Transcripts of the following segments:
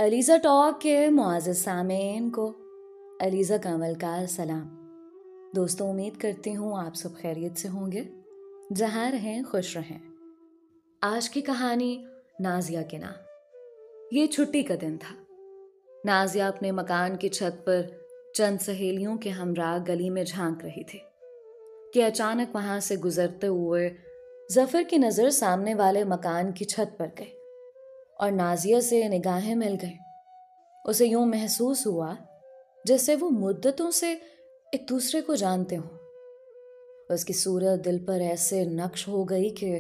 Alizeh talk کے معزز سامعین کو علیزہ کامل کا سلام۔ دوستوں، امید کرتی ہوں آپ سب خیریت سے ہوں گے، جہاں رہیں خوش رہیں۔ آج کی کہانی نازیہ کے نام۔ یہ چھٹی کا دن تھا۔ نازیہ اپنے مکان کی چھت پر چند سہیلیوں کے ہمراہ گلی میں جھانک رہی تھی کہ اچانک وہاں سے گزرتے ہوئے ظفر کی نظر سامنے والے مکان کی چھت پر گئی اور نازیہ سے نگاہیں مل گئیں۔ اسے یوں محسوس ہوا جیسے وہ مدتوں سے ایک دوسرے کو جانتے ہوں۔ اس کی صورت دل پر ایسے نقش ہو گئی کہ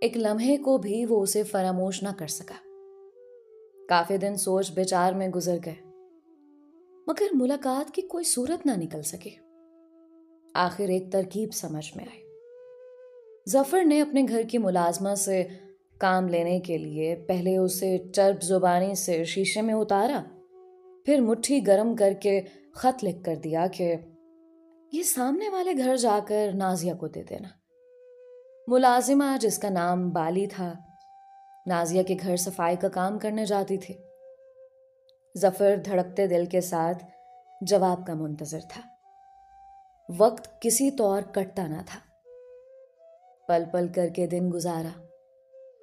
ایک لمحے کو بھی وہ اسے فراموش نہ کر سکا۔ کافی دن سوچ بچار میں گزر گئے، مگر ملاقات کی کوئی صورت نہ نکل سکی۔ آخر ایک ترکیب سمجھ میں آئی۔ ظفر نے اپنے گھر کی ملازمہ سے کام لینے کے لیے پہلے اسے چرب زبانی سے شیشے میں اتارا، پھر مٹھی گرم کر کے خط لکھ کر دیا کہ یہ سامنے والے گھر جا کر نازیہ کو دے دینا۔ ملازمہ، جس کا نام بالی تھا، نازیہ کے گھر صفائی کا کام کرنے جاتی تھی۔ ظفر دھڑکتے دل کے ساتھ جواب کا منتظر تھا۔ وقت کسی طور کٹتا نہ تھا۔ پل پل کر کے دن گزارا۔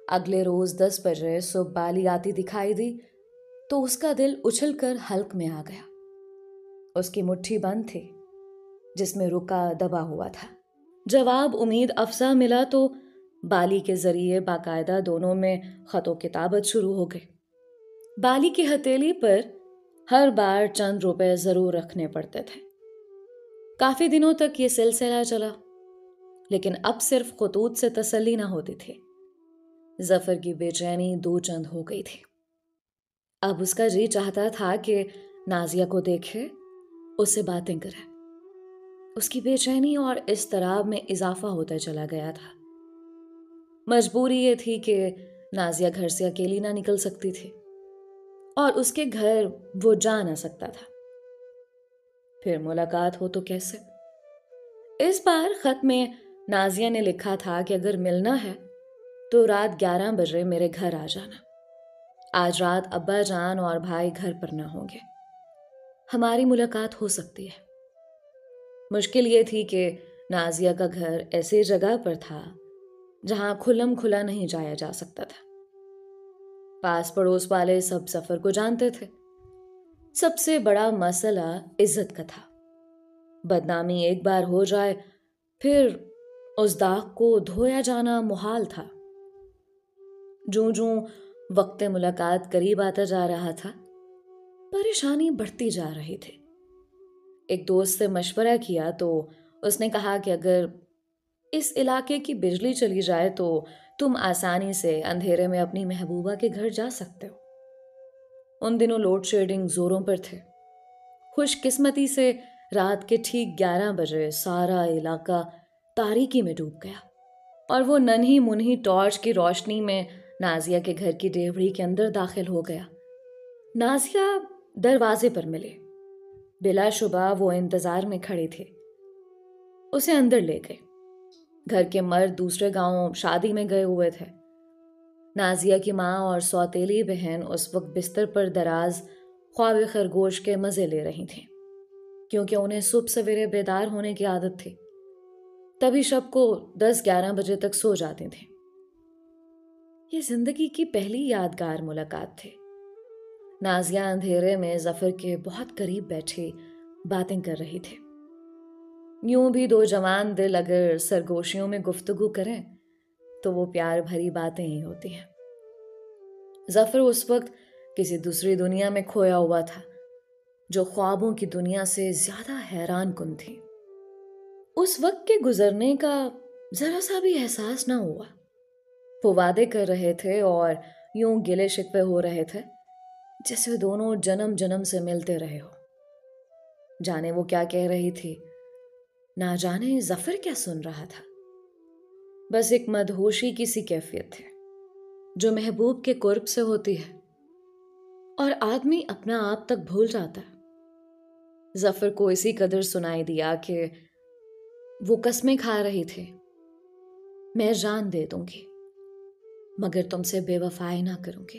اگلے روز 10 بجے صبح بالی آتی دکھائی دی تو اس کا دل اچھل کر حلق میں آ گیا۔ اس کی مٹھی بند تھی جس میں رکا دبا ہوا تھا۔ جواب امید افزا ملا تو بالی کے ذریعے باقاعدہ دونوں میں خط و کتابت شروع ہو گئی۔ بالی کی ہتھیلی پر ہر بار چند روپے ضرور رکھنے پڑتے تھے۔ کافی دنوں تک یہ سلسلہ چلا، لیکن اب صرف خطوط سے تسلی نہ ہوتی تھی۔ ظفر کی بے چینی دو چند ہو گئی تھی۔ اب اس کا جی چاہتا تھا کہ نازیہ کو دیکھے، اس سے باتیں کرے۔ اس کی بے چینی اور اضطراب میں اضافہ ہوتا چلا گیا تھا۔ مجبوری یہ تھی کہ نازیہ گھر سے اکیلی نہ نکل سکتی تھی اور اس کے گھر وہ جا نہ سکتا تھا۔ پھر ملاقات ہو تو کیسے؟ اس بار خط میں نازیہ نے لکھا تھا کہ اگر ملنا ہے تو رات 11 بجے میرے گھر آ جانا۔ آج رات ابا جان اور بھائی گھر پر نہ ہوں گے، ہماری ملاقات ہو سکتی ہے۔ مشکل یہ تھی کہ نازیہ کا گھر ایسی جگہ پر تھا جہاں کھلم کھلا نہیں جایا جا سکتا تھا۔ پاس پڑوس والے سب ظفر کو جانتے تھے۔ سب سے بڑا مسئلہ عزت کا تھا۔ بدنامی ایک بار ہو جائے پھر اس داغ کو دھویا جانا محال تھا۔ جوں جوں وقت ملاقات قریب آتا جا رہا تھا، پریشانی بڑھتی جا رہی تھی۔ ایک دوست سے مشورہ کیا تو اس نے کہا کہ اگر اس علاقے کی بجلی چلی جائے تو تم آسانی سے اندھیرے میں اپنی محبوبہ کے گھر جا سکتے ہو۔ ان دنوں لوڈ شیڈنگ زوروں پر تھے۔ خوش قسمتی سے رات کے ٹھیک 11 بجے سارا علاقہ تاریکی میں ڈوب گیا اور وہ ننھی منھی ٹارچ کی روشنی میں نازیہ کے گھر کی ڈیوڑی کے اندر داخل ہو گیا۔ نازیہ دروازے پر ملے۔ بلا شبہ وہ انتظار میں کھڑی تھی۔ اسے اندر لے گئے۔ گھر کے مرد دوسرے گاؤں شادی میں گئے ہوئے تھے۔ نازیہ کی ماں اور سوتیلی بہن اس وقت بستر پر دراز خواب خرگوش کے مزے لے رہی تھیں، کیونکہ انہیں صبح سویرے بیدار ہونے کی عادت تھی۔ تبھی شب کو 10-11 بجے تک سو جاتی تھیں۔ یہ زندگی کی پہلی یادگار ملاقات تھی۔ نازیہ اندھیرے میں ظفر کے بہت قریب بیٹھی باتیں کر رہی تھی۔ یوں بھی دو جوان دل اگر سرگوشیوں میں گفتگو کریں تو وہ پیار بھری باتیں ہی ہوتی ہیں۔ ظفر اس وقت کسی دوسری دنیا میں کھویا ہوا تھا جو خوابوں کی دنیا سے زیادہ حیران کن تھی۔ اس وقت کے گزرنے کا ذرا سا بھی احساس نہ ہوا۔ وہ وعدے کر رہے تھے اور یوں گلے شکوے ہو رہے تھے جیسے دونوں جنم جنم سے ملتے رہے ہو۔ جانے وہ کیا کہہ رہی تھی، نہ جانے ظفر کیا سن رہا تھا۔ بس ایک مدہوشی کی سی کیفیت تھی جو محبوب کے قرب سے ہوتی ہے اور آدمی اپنا آپ تک بھول جاتا ہے۔ ظفر کو اسی قدر سنائی دیا کہ وہ قسمیں کھا رہی تھی، میں جان دے دوں گی مگر تم سے بے وفائی نہ کروں گی۔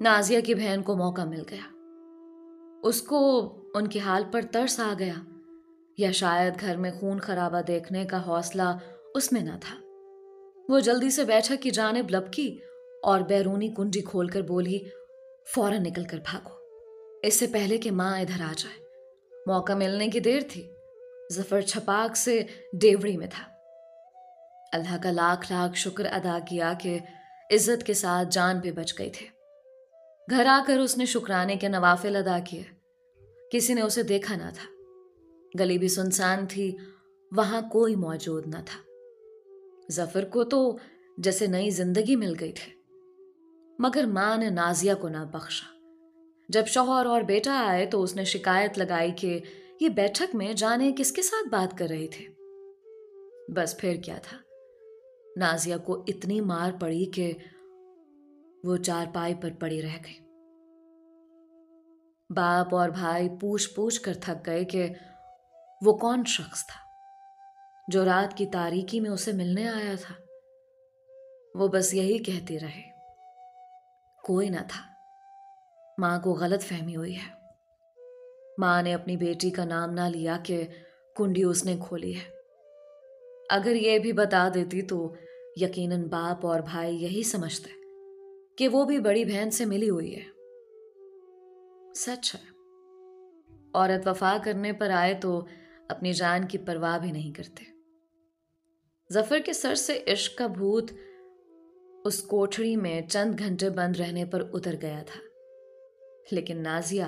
نازیہ کی بہن کو موقع مل گیا. اس کو ان کے حال پر ترس آ گیا، یا شاید گھر میں خون خرابہ دیکھنے کا حوصلہ اس میں نہ تھا. وہ جلدی سے بیٹھک کی جانب لپکی اور بیرونی کنجی کھول کر بولی، فوراً نکل کر بھاگو، اس سے پہلے کہ ماں ادھر آ جائے. موقع ملنے کی دیر تھی. ظفر چھپاک سے ڈیوڑی میں تھا. اللہ کا لاکھ لاکھ شکر ادا کیا کہ عزت کے ساتھ جان پہ بچ گئی تھے. گھر آ کر اس نے شکرانے کے نوافل ادا کیے. کسی نے اسے دیکھا نہ تھا. گلی بھی سنسان تھی، وہاں کوئی موجود نہ تھا. ظفر کو تو جیسے نئی زندگی مل گئی تھی. مگر ماں نے نازیہ کو نہ بخشا. جب شوہر اور بیٹا آئے تو اس نے شکایت لگائی کہ یہ بیٹھک میں جانے کس کے ساتھ بات کر رہے تھے. بس پھر کیا تھا، نازیہ کو اتنی مار پڑی کہ وہ چارپائی پر پڑی رہ گئی. باپ اور بھائی پوچھ پوچھ کر تھک گئے کہ وہ کون شخص تھا جو رات کی تاریکی میں اسے ملنے آیا تھا. وہ بس یہی کہتے رہے، کوئی نہ تھا. ماں کو غلط فہمی ہوئی ہے. ماں نے اپنی بیٹی کا نام نہ لیا کہ کنڈی اس نے کھولی ہے. اگر یہ بھی بتا دیتی تو یقیناً باپ اور بھائی یہی سمجھتے کہ وہ بھی بڑی بہن سے ملی ہوئی ہے. سچ ہے، عورت وفا کرنے پر آئے تو اپنی جان کی پرواہ بھی نہیں کرتے. ظفر کے سر سے عشق کا بھوت اس کوٹھڑی میں چند گھنٹے بند رہنے پر اتر گیا تھا. لیکن نازیہ،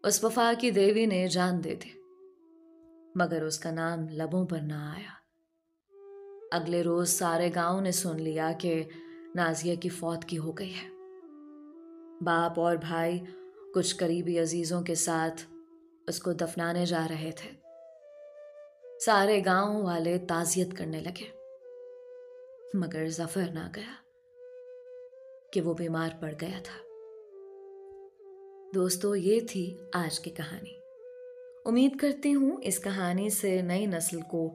اس وفا کی دیوی نے جان دے دی، مگر اس کا نام لبوں پر نہ آیا. اگلے روز سارے گاؤں نے سن لیا کہ نازیہ کی فوت کی ہو گئی ہے. باپ اور بھائی کچھ قریبی عزیزوں کے ساتھ اس کو دفنانے جا رہے تھے. سارے گاؤں والے تعزیت کرنے لگے، مگر ظفر نہ گیا کہ وہ بیمار پڑ گیا تھا. دوستو، یہ تھی آج کی کہانی. امید کرتی ہوں اس کہانی سے نئی نسل کو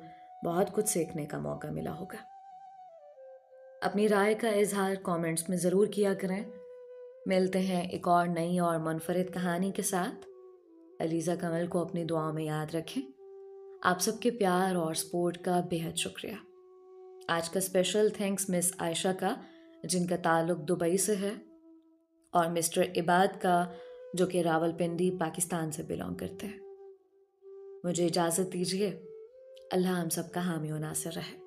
بہت کچھ سیکھنے کا موقع ملا ہوگا. اپنی رائے کا اظہار کامنٹس میں ضرور کیا کریں. ملتے ہیں ایک اور نئی اور منفرد کہانی کے ساتھ. علیزہ کمل کو اپنی دعاؤں میں یاد رکھیں. آپ سب کے پیار اور سپورٹ کا بے حد شکریہ. آج کا اسپیشل تھینکس مس عائشہ کا، جن کا تعلق دبئی سے ہے، اور مسٹر عباد کا، جو کہ راولپنڈی پاکستان سے بلانگ کرتے ہیں. مجھے اجازت دیجیے. اللہ ہم سب کا حامی و ناصر رہے.